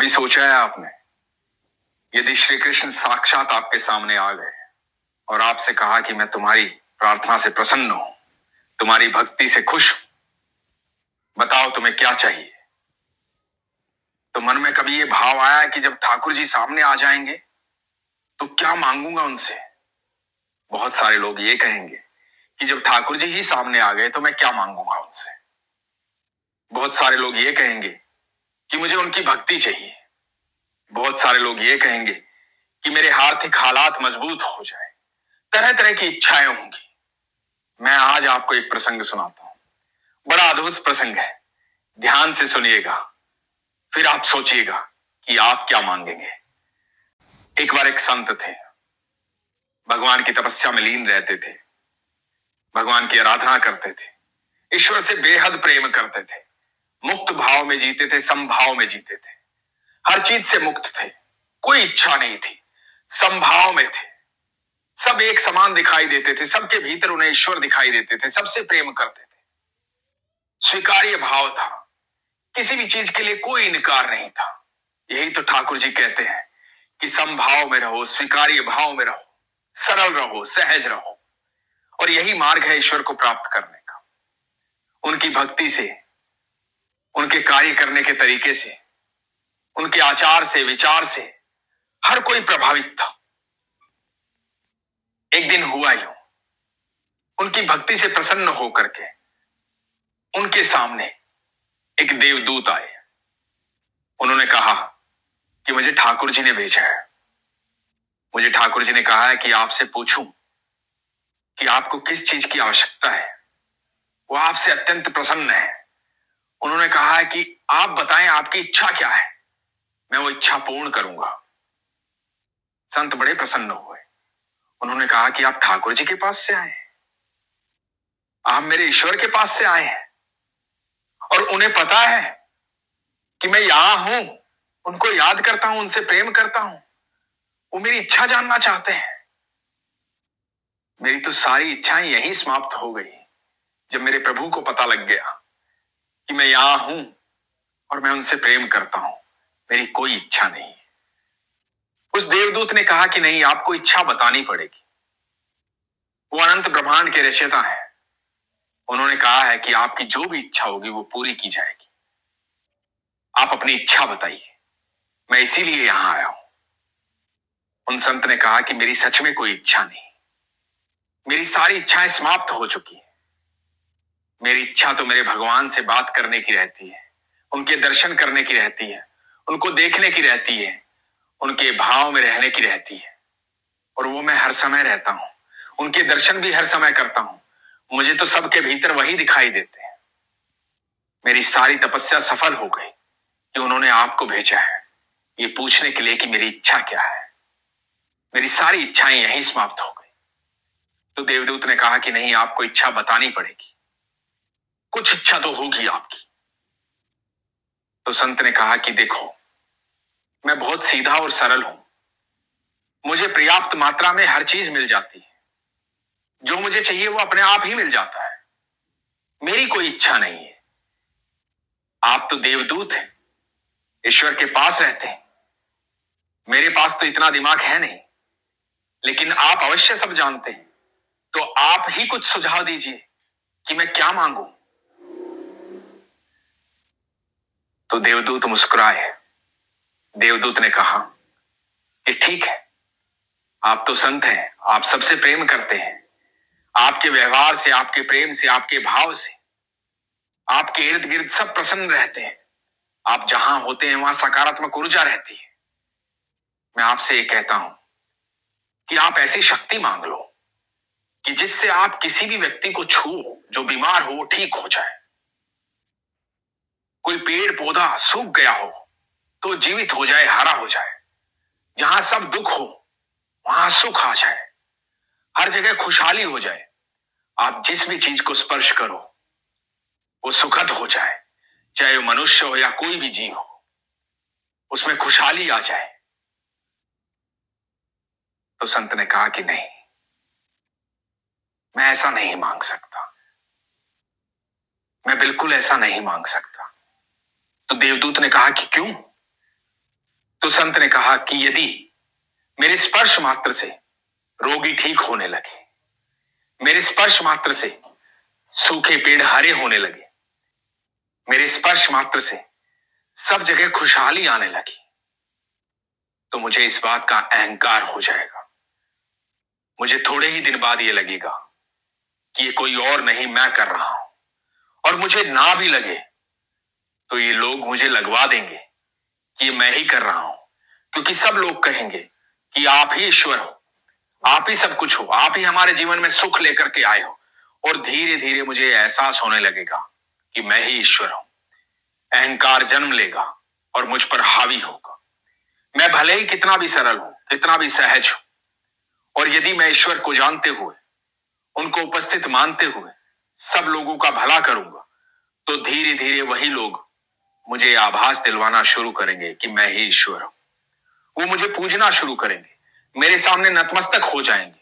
कभी सोचा है आपने, यदि श्री कृष्ण साक्षात आपके सामने आ गए और आपसे कहा कि मैं तुम्हारी प्रार्थना से प्रसन्न हूं, तुम्हारी भक्ति से खुश हूं, बताओ तुम्हें क्या चाहिए? तो मन में कभी ये भाव आया है कि जब ठाकुर जी सामने आ जाएंगे तो क्या मांगूंगा उनसे? बहुत सारे लोग ये कहेंगे कि जब ठाकुर जी ही सामने आ गए तो मैं क्या मांगूंगा उनसे। बहुत सारे लोग ये कहेंगे कि मुझे उनकी भक्ति चाहिए। बहुत सारे लोग ये कहेंगे कि मेरे आर्थिक हालात मजबूत हो जाए। तरह तरह की इच्छाएं होंगी। मैं आज आपको एक प्रसंग सुनाता हूं, बड़ा अद्भुत प्रसंग है, ध्यान से सुनिएगा, फिर आप सोचिएगा कि आप क्या मांगेंगे। एक बार एक संत थे, भगवान की तपस्या में लीन रहते थे, भगवान की आराधना करते थे, ईश्वर से बेहद प्रेम करते थे, मुक्त भाव में जीते थे, समभाव में जीते थे, हर चीज से मुक्त थे, कोई इच्छा नहीं थी, समभाव में थे, सब एक समान दिखाई देते थे, सबके भीतर उन्हें ईश्वर दिखाई देते थे, सबसे प्रेम करते थे, स्वीकार्य भाव था, किसी भी चीज के लिए कोई इनकार नहीं था। यही तो ठाकुर जी कहते हैं कि समभाव में रहो, स्वीकार्य भाव में रहो, सरल रहो, सहज रहो, और यही मार्ग है ईश्वर को प्राप्त करने का। उनकी भक्ति से, उनके कार्य करने के तरीके से, उनके आचार से, विचार से हर कोई प्रभावित था। एक दिन हुआ यूं, उनकी भक्ति से प्रसन्न होकर के उनके सामने एक देवदूत आए। उन्होंने कहा कि मुझे ठाकुर जी ने भेजा है, मुझे ठाकुर जी ने कहा है कि आपसे पूछूं कि आपको किस चीज की आवश्यकता है। वो आपसे अत्यंत प्रसन्न है। उन्होंने कहा है कि आप बताएं आपकी इच्छा क्या है, मैं वो इच्छा पूर्ण करूंगा। संत बड़े प्रसन्न हुए। उन्होंने कहा कि आप ठाकुर जी के पास से आए हैं, आप मेरे ईश्वर के पास से आए हैं, और उन्हें पता है कि मैं यहां हूं, उनको याद करता हूं, उनसे प्रेम करता हूं, वो मेरी इच्छा जानना चाहते हैं। मेरी तो सारी इच्छाएं यहीं समाप्त हो गई जब मेरे प्रभु को पता लग गया कि मैं यहां हूं और मैं उनसे प्रेम करता हूं, मेरी कोई इच्छा नहीं। उस देवदूत ने कहा कि नहीं, आपको इच्छा बतानी पड़ेगी। वो अनंत ब्रह्मांड के रचयिता है। उन्होंने कहा है कि आपकी जो भी इच्छा होगी वो पूरी की जाएगी। आप अपनी इच्छा बताइए, मैं इसीलिए यहां आया हूं। उन संत ने कहा कि मेरी सच में कोई इच्छा नहीं, मेरी सारी इच्छाएं समाप्त हो चुकी है। मेरी इच्छा तो मेरे भगवान से बात करने की रहती है, उनके दर्शन करने की रहती है, उनको देखने की रहती है, उनके भाव में रहने की रहती है, और वो मैं हर समय रहता हूं। उनके दर्शन भी हर समय करता हूं। मुझे तो सबके भीतर वही दिखाई देते हैं। मेरी सारी तपस्या सफल हो गई कि उन्होंने आपको भेजा है ये पूछने के लिए कि मेरी इच्छा क्या है। मेरी सारी इच्छाएं यहीं समाप्त हो गई। तो देवदूत ने कहा कि नहीं, आपको इच्छा बतानी पड़ेगी, कुछ इच्छा तो होगी आपकी। तो संत ने कहा कि देखो, मैं बहुत सीधा और सरल हूं, मुझे पर्याप्त मात्रा में हर चीज मिल जाती है, जो मुझे चाहिए वो अपने आप ही मिल जाता है, मेरी कोई इच्छा नहीं है। आप तो देवदूत हैं, ईश्वर के पास रहते हैं, मेरे पास तो इतना दिमाग है नहीं, लेकिन आप अवश्य सब जानते हैं, तो आप ही कुछ सुझाव दीजिए कि मैं क्या मांगू। तो देवदूत मुस्कुराए। देवदूत ने कहा कि ठीक है, आप तो संत हैं, आप सबसे प्रेम करते हैं, आपके व्यवहार से, आपके प्रेम से, आपके भाव से, आपके इर्द गिर्द सब प्रसन्न रहते हैं, आप जहां होते हैं वहां सकारात्मक ऊर्जा रहती है। मैं आपसे ये कहता हूं कि आप ऐसी शक्ति मांग लो कि जिससे आप किसी भी व्यक्ति को छुओ, जो बीमार हो वो ठीक हो जाए। कोई पेड़ पौधा सूख गया हो तो जीवित हो जाए, हरा हो जाए। जहां सब दुख हो वहां सुख आ जाए, हर जगह खुशहाली हो जाए। आप जिस भी चीज को स्पर्श करो वो सुखद हो जाए, चाहे वो मनुष्य हो या कोई भी जीव हो, उसमें खुशहाली आ जाए। तो संत ने कहा कि नहीं, मैं ऐसा नहीं मांग सकता, मैं बिल्कुल ऐसा नहीं मांग सकता। तो देवदूत ने कहा कि क्यों? तो संत ने कहा कि यदि मेरे स्पर्श मात्र से रोगी ठीक होने लगे, मेरे स्पर्श मात्र से सूखे पेड़ हरे होने लगे, मेरे स्पर्श मात्र से सब जगह खुशहाली आने लगी, तो मुझे इस बात का अहंकार हो जाएगा। मुझे थोड़े ही दिन बाद ये लगेगा कि ये कोई और नहीं, मैं कर रहा हूं। और मुझे ना भी लगे तो ये लोग मुझे लगवा देंगे कि ये मैं ही कर रहा हूं, क्योंकि सब लोग कहेंगे कि आप ही ईश्वर हो, आप ही सब कुछ हो, आप ही हमारे जीवन में सुख लेकर के आए हो। और धीरे धीरे मुझे एहसास होने लगेगा कि मैं ही ईश्वर हूं। अहंकार जन्म लेगा और मुझ पर हावी होगा। मैं भले ही कितना भी सरल हूं, कितना भी सहज हूं, और यदि मैं ईश्वर को जानते हुए, उनको उपस्थित मानते हुए सब लोगों का भला करूंगा, तो धीरे धीरे वही लोग मुझे आभास दिलवाना शुरू करेंगे कि मैं ही ईश्वर हूं। वो मुझे पूजना शुरू करेंगे, मेरे सामने नतमस्तक हो जाएंगे,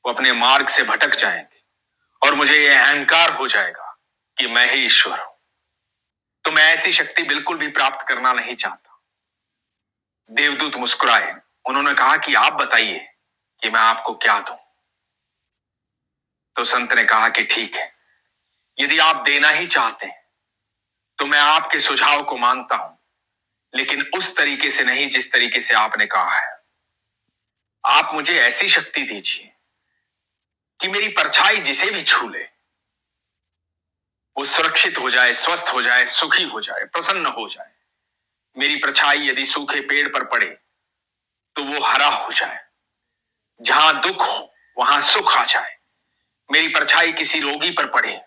वो अपने मार्ग से भटक जाएंगे, और मुझे यह अहंकार हो जाएगा कि मैं ही ईश्वर हूं। तो मैं ऐसी शक्ति बिल्कुल भी प्राप्त करना नहीं चाहता। देवदूत मुस्कुराए। उन्होंने कहा कि आप बताइए कि मैं आपको क्या दूं। तो संत ने कहा कि ठीक है, यदि आप देना ही चाहते हैं तो मैं आपके सुझाव को मानता हूं, लेकिन उस तरीके से नहीं जिस तरीके से आपने कहा है। आप मुझे ऐसी शक्ति दीजिए कि मेरी परछाई जिसे भी छू ले वो सुरक्षित हो जाए, स्वस्थ हो जाए, सुखी हो जाए, प्रसन्न हो जाए। मेरी परछाई यदि सूखे पेड़ पर पड़े तो वो हरा हो जाए, जहां दुख हो वहां सुख आ जाए। मेरी परछाई किसी रोगी पर पड़े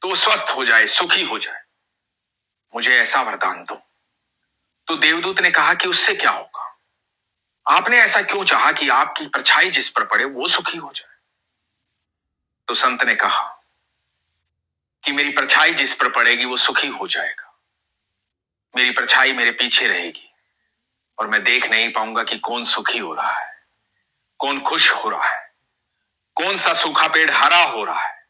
तो वो स्वस्थ हो जाए, सुखी हो जाए। मुझे ऐसा वरदान दो। तो देवदूत ने कहा कि उससे क्या होगा? आपने ऐसा क्यों चाहा कि आपकी परछाई जिस पर पड़े वो सुखी हो जाए? तो संत ने कहा कि मेरी परछाई जिस पर पड़ेगी वो सुखी हो जाएगा। मेरी परछाई मेरे पीछे रहेगी और मैं देख नहीं पाऊंगा कि कौन सुखी हो रहा है, कौन खुश हो रहा है, कौन सा सूखा पेड़ हरा हो रहा है,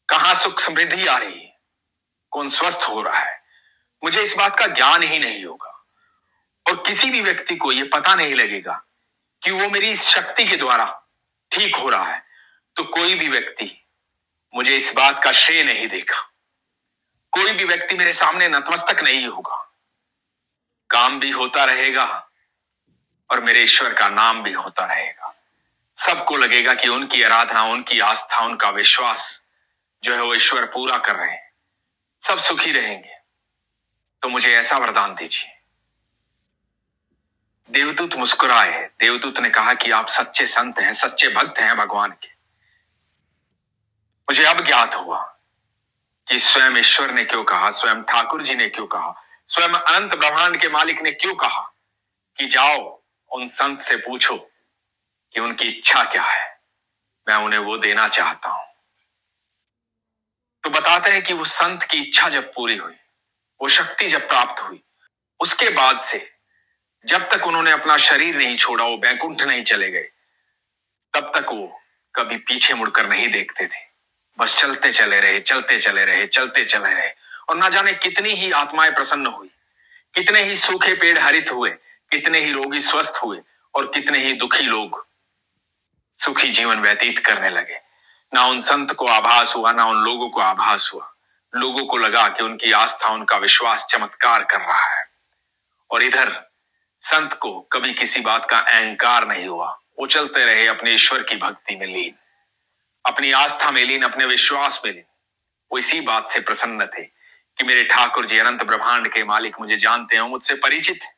कहां सुख समृद्धि आ रही है, कौन स्वस्थ हो रहा है। मुझे इस बात का ज्ञान ही नहीं होगा, और किसी भी व्यक्ति को यह पता नहीं लगेगा कि वो मेरी इस शक्ति के द्वारा ठीक हो रहा है। तो कोई भी व्यक्ति मुझे इस बात का श्रेय नहीं देगा, कोई भी व्यक्ति मेरे सामने नतमस्तक नहीं होगा। काम भी होता रहेगा और मेरे ईश्वर का नाम भी होता रहेगा। सबको लगेगा कि उनकी आराधना, उनकी आस्था, उनका विश्वास जो है वो ईश्वर पूरा कर रहे हैं। सब सुखी रहेंगे। तो मुझे ऐसा वरदान दीजिए। देवदूत मुस्कुराए। देवदूत ने कहा कि आप सच्चे संत हैं, सच्चे भक्त हैं भगवान के। मुझे अब ज्ञात हुआ कि स्वयं ईश्वर ने क्यों कहा, स्वयं ठाकुर जी ने क्यों कहा, स्वयं अनंत ब्रह्मांड के मालिक ने क्यों कहा कि जाओ उन संत से पूछो कि उनकी इच्छा क्या है, मैं उन्हें वो देना चाहता हूं। तो बताते हैं कि वो संत की इच्छा जब पूरी हुई, वो शक्ति जब प्राप्त हुई, उसके बाद से जब तक उन्होंने अपना शरीर नहीं छोड़ा, वो बैकुंठ नहीं चले गए, तब तक वो कभी पीछे मुड़कर नहीं देखते थे। बस चलते चले रहे, चलते चले रहे, चलते चले रहे। और ना जाने कितनी ही आत्माएं प्रसन्न हुई, कितने ही सूखे पेड़ हरित हुए, कितने ही रोगी स्वस्थ हुए, और कितने ही दुखी लोग सुखी जीवन व्यतीत करने लगे। ना उन संत को आभास हुआ, ना उन लोगों को आभास हुआ। लोगों को लगा कि उनकी आस्था, उनका विश्वास चमत्कार कर रहा है, और इधर संत को कभी किसी बात का अहंकार नहीं हुआ। वो चलते रहे अपने ईश्वर की भक्ति में लीन, अपनी आस्था में लीन, अपने विश्वास में लीन। वो इसी बात से प्रसन्न थे कि मेरे ठाकुर जी अनंत ब्रह्मांड के मालिक मुझे जानते हैं, मुझसे परिचित है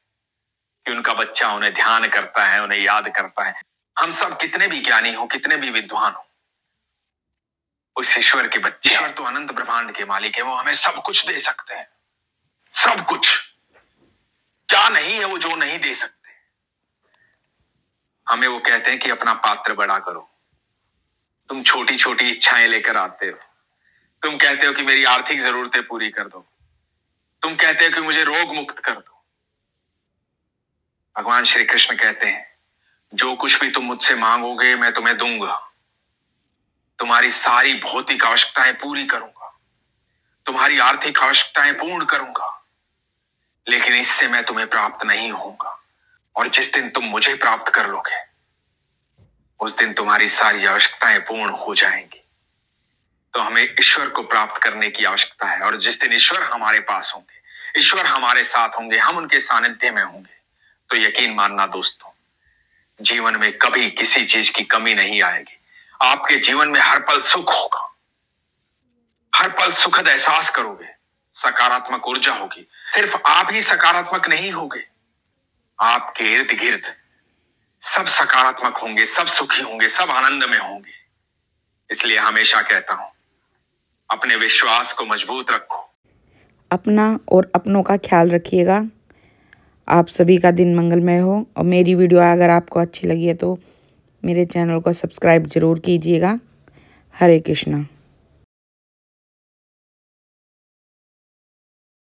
कि उनका बच्चा उन्हें ध्यान करता है, उन्हें याद करता है। हम सब कितने भी ज्ञानी हो, कितने भी विद्वान हो, उस ईश्वर के बच्चे। ईश्वर तो अनंत ब्रह्मांड के मालिक है, वो हमें सब कुछ दे सकते हैं, सब कुछ। क्या नहीं है वो जो नहीं दे सकते। हमें वो कहते हैं कि अपना पात्र बड़ा करो। तुम छोटी छोटी इच्छाएं लेकर आते हो। तुम कहते हो कि मेरी आर्थिक जरूरतें पूरी कर दो। तुम कहते हो कि मुझे रोग मुक्त कर दो। भगवान श्री कृष्ण कहते हैं, जो कुछ भी तुम मुझसे मांगोगे मैं तुम्हें दूंगा। तुम्हारी सारी भौतिक आवश्यकताएं पूरी करूंगा, तुम्हारी आर्थिक आवश्यकताएं पूर्ण करूंगा। लेकिन इससे मैं तुम्हें प्राप्त नहीं होऊंगा। और जिस दिन तुम मुझे प्राप्त कर लोगे उस दिन तुम्हारी सारी आवश्यकताएं पूर्ण हो जाएंगी। तो हमें ईश्वर को प्राप्त करने की आवश्यकता है, और जिस दिन ईश्वर हमारे पास होंगे, ईश्वर हमारे साथ होंगे, हम उनके सानिध्य में होंगे, तो यकीन मानना दोस्तों, जीवन में कभी किसी चीज की कमी नहीं आएगी। आपके जीवन में हर पल सुख होगा, हर पल सुखद एहसास करोगे, सकारात्मक ऊर्जा होगी। सिर्फ आप ही सकारात्मक नहीं होगे, आपके इर्द गिर्द सब सकारात्मक होंगे, सब सुखी होंगे, सब आनंद में होंगे। इसलिए हमेशा कहता हूं, अपने विश्वास को मजबूत रखो। अपना और अपनों का ख्याल रखिएगा। आप सभी का दिन मंगलमय हो। और मेरी वीडियो अगर आपको अच्छी लगी है तो मेरे चैनल को सब्सक्राइब जरूर कीजिएगा। हरे कृष्णा।